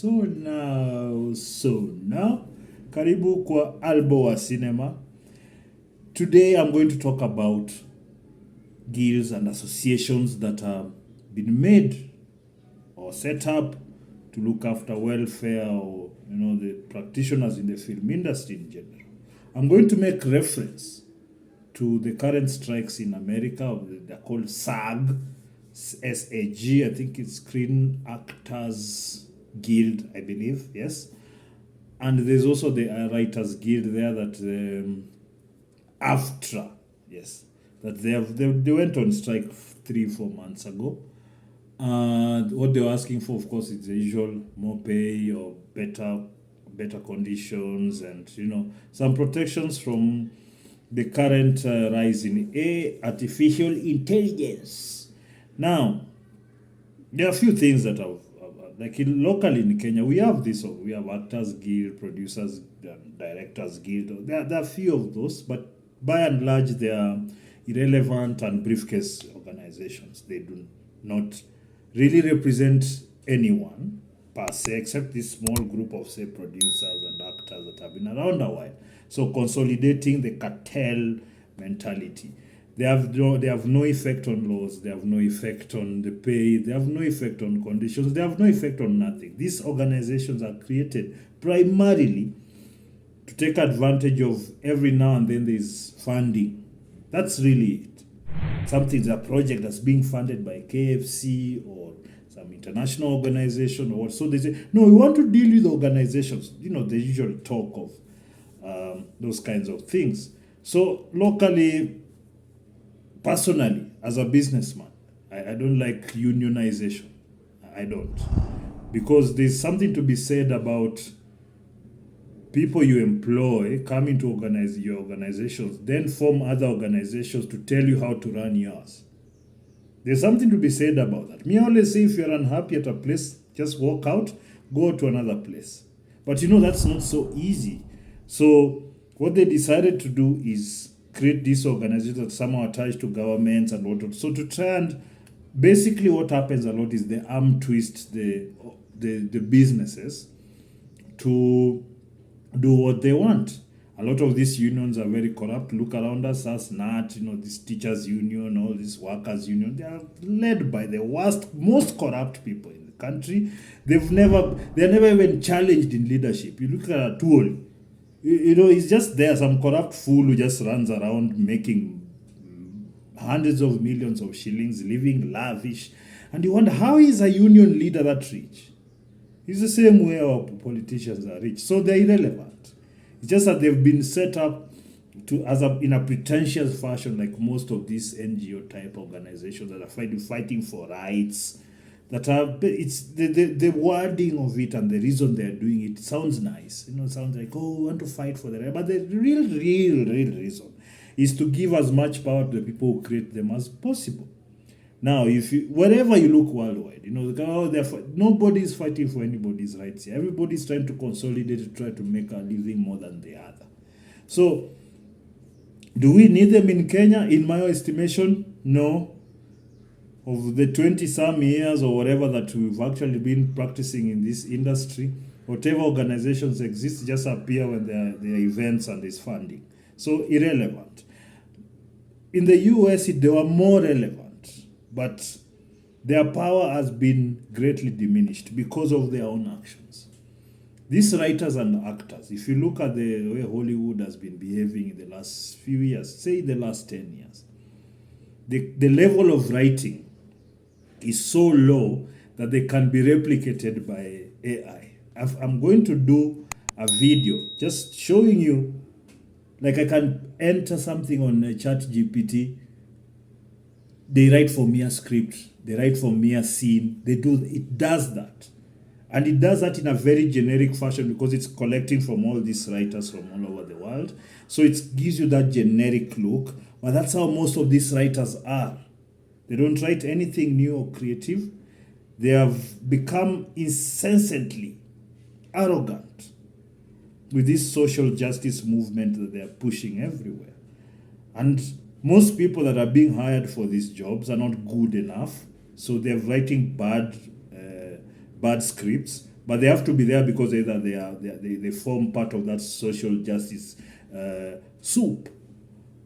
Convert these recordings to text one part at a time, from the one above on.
So now, karibu kwa Albo wa Cinema. Today I'm going to talk about guilds and associations that have been made or set up to look after welfare or the practitioners in the film industry in general. I'm going to make reference to the current strikes in America. They're called SAG, SAG. I think it's Screen Actors Guild, I believe. Yes. And there's also the Writers Guild there, that AFTRA, yes, that they went on strike 3-4 months ago. And what they were asking for, of course, is the usual: more pay or better conditions, and some protections from the current rise in artificial intelligence. Now, there are a few things that have like locally in Kenya, we have Actors Guild, Producers, Directors Guild. There are a few of those, but by and large, they are irrelevant and briefcase organizations. They do not really represent anyone per se, except this small group of, say, producers and actors that have been around a while. So consolidating the cartel mentality. They have no effect on laws. They have no effect on the pay. They have no effect on conditions. They have no effect on nothing. These organizations are created primarily to take advantage of every now and then there's funding. That's really it. Something's a project that's being funded by KFC or some international organization, or so they say, no, we want to deal with organizations. The usual talk of those kinds of things. So locally, personally, as a businessman, I don't like unionization. I don't. Because there's something to be said about people you employ coming to organize your organizations, then form other organizations to tell you how to run yours. There's something to be said about that. Me, I always say, if you're unhappy at a place, just walk out, go to another place. But that's not so easy. So what they decided to do is create these organizations that somehow attached to governments and whatnot. So to try and basically what happens a lot is they arm twist the businesses to do what they want. A lot of these unions are very corrupt. Look around us, NAT, this teachers union, all this workers union. They are led by the worst, most corrupt people in the country. They're never even challenged in leadership. You look at a tool. He's just there, some corrupt fool who just runs around making hundreds of millions of shillings, living lavish. And you wonder, how is a union leader that rich? It's the same way our politicians are rich. So they're irrelevant. It's just that they've been set up in a pretentious fashion, like most of these NGO type organizations that are fighting for rights. It's the wording of it and the reason they're doing it sounds nice. It sounds like, oh, we want to fight for the right. But the real reason is to give as much power to the people who create them as possible. Now, wherever you look worldwide, nobody's fighting for anybody's rights here. Everybody's trying to consolidate to try to make a living more than the other. So, do we need them in Kenya? In my estimation, no. Of the 20-some years or whatever that we've actually been practicing in this industry, whatever organizations exist just appear when there are events and there's funding. So irrelevant. In the US, they were more relevant, but their power has been greatly diminished because of their own actions. These writers and actors, if you look at the way Hollywood has been behaving in the last few years, say the last 10 years, the level of writing is so low that they can be replicated by AI. I'm going to do a video just showing you, like I can enter something on ChatGPT. They write for me a script. They write for me a scene. It does that. And it does that in a very generic fashion because it's collecting from all these writers from all over the world. So it gives you that generic look. But that's how most of these writers are. They don't write anything new or creative. They have become incessantly arrogant with this social justice movement that they are pushing everywhere. And most people that are being hired for these jobs are not good enough. So they're writing bad scripts, but they have to be there because either they form part of that social justice soup.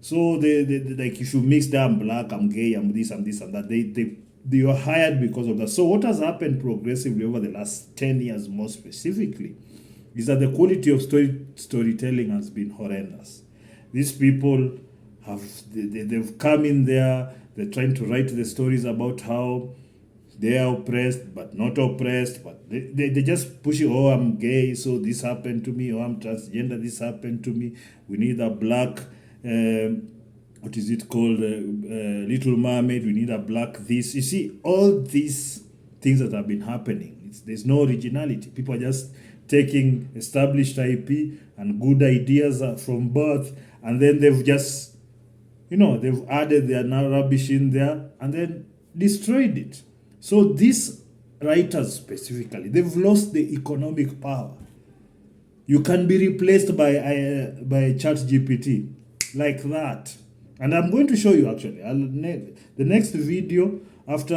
So they like, if you mix them, I'm black, I'm gay, I'm this, and that, they are hired because of that. So what has happened progressively over the last 10 years more specifically is that the quality of storytelling has been horrendous. These people they've come in there, they're trying to write the stories about how they are oppressed but not oppressed, but they just push it. Oh, I'm gay, so this happened to me. Oh, I'm transgender, this happened to me. We need a black what is it called, Little Mermaid, we need a black this. You see, all these things that have been happening, there's no originality. People are just taking established IP and good ideas from birth, and then they've just, they've added their rubbish in there and then destroyed it. So these writers specifically, they've lost the economic power. You can be replaced by ChatGPT like that. And I'm going to show you actually. The next video, after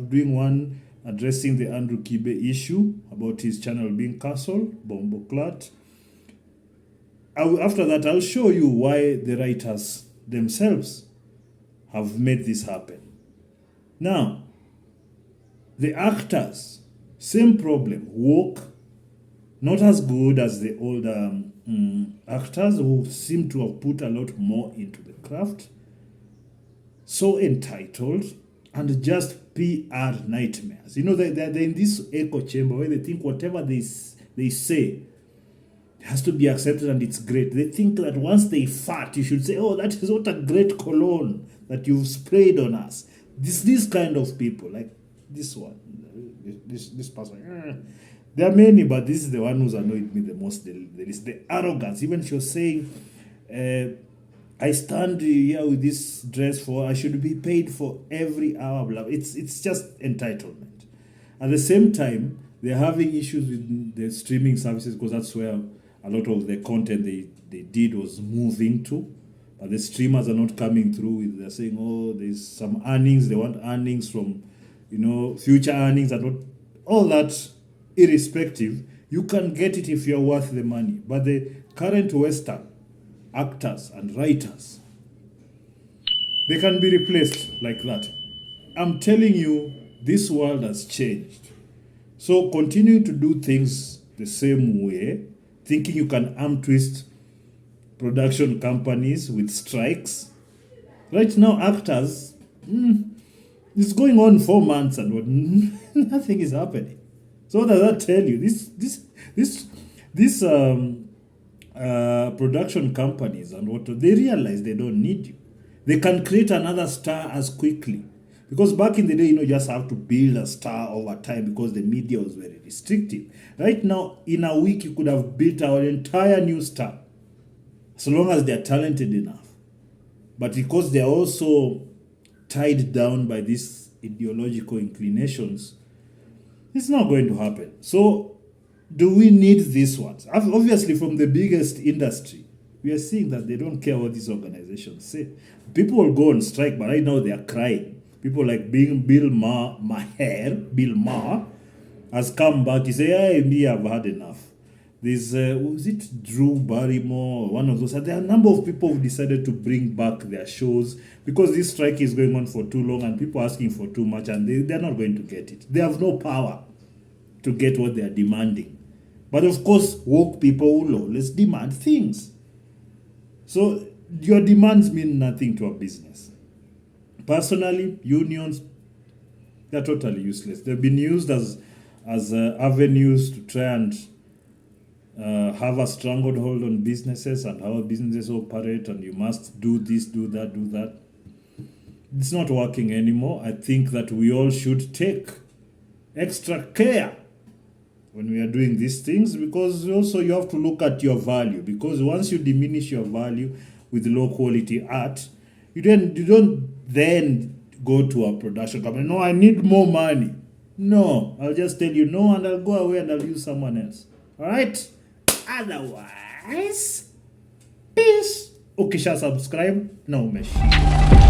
doing one addressing the Andrew Kibe issue about his channel being cancelled, Bomboclat. After that, I'll show you why the writers themselves have made this happen. Now, the actors, same problem, woke, not as good as the older actors who seem to have put a lot more into the craft, so entitled, and just PR nightmares. They're in this echo chamber where they think whatever they say has to be accepted and it's great. They think that once they fart, you should say, oh, that is what a great cologne that you've sprayed on us. This kind of people, like this one, this person. There are many, but this is the one who's annoyed me the most. There is the arrogance. Even she was saying, I stand here with this dress I should be paid for every hour. Blah. It's just entitlement. At the same time, they're having issues with the streaming services because that's where a lot of the content they did was moving to. But the streamers are not coming through. They're saying, oh, there's some earnings. They want earnings from, future earnings and not all that. Irrespective, you can get it if you're worth the money. But the current Western actors and writers, they can be replaced like that. I'm telling you, this world has changed. So continue to do things the same way, thinking you can arm twist production companies with strikes. Right now, actors, it's going on 4 months and what, nothing is happening. So what does that tell you? This production companies and what, they realize they don't need you. They can create another star as quickly. Because back in the day, you just have to build a star over time because the media was very restrictive. Right now, in a week, you could have built our entire new star. So long as they're talented enough. But because they're also tied down by these ideological inclinations, it's not going to happen. So, do we need these ones? Obviously, from the biggest industry, we are seeing that they don't care what these organizations say. People will go on strike, but right now they are crying. People like Bill Maher has come back. He say, hey, me, I've had enough. There's, was it Drew Barrymore, one of those? There are a number of people who decided to bring back their shows because this strike is going on for too long and people are asking for too much and they're not going to get it. They have no power to get what they are demanding. But of course, woke people will always demand things. So your demands mean nothing to a business. Personally, unions, they're totally useless. They've been used as avenues to try and have a stranglehold on businesses and how businesses operate, and you must do this, do that, do that. It's not working anymore. I think that we all should take extra care when we are doing these things, because also you have to look at your value, because once you diminish your value with low quality art, you don't then go to a production company. No, I need more money. No, I'll just tell you no, and I'll go away and I'll use someone else. All right? Otherwise, peace. Ukisha subscribe, na umeshi.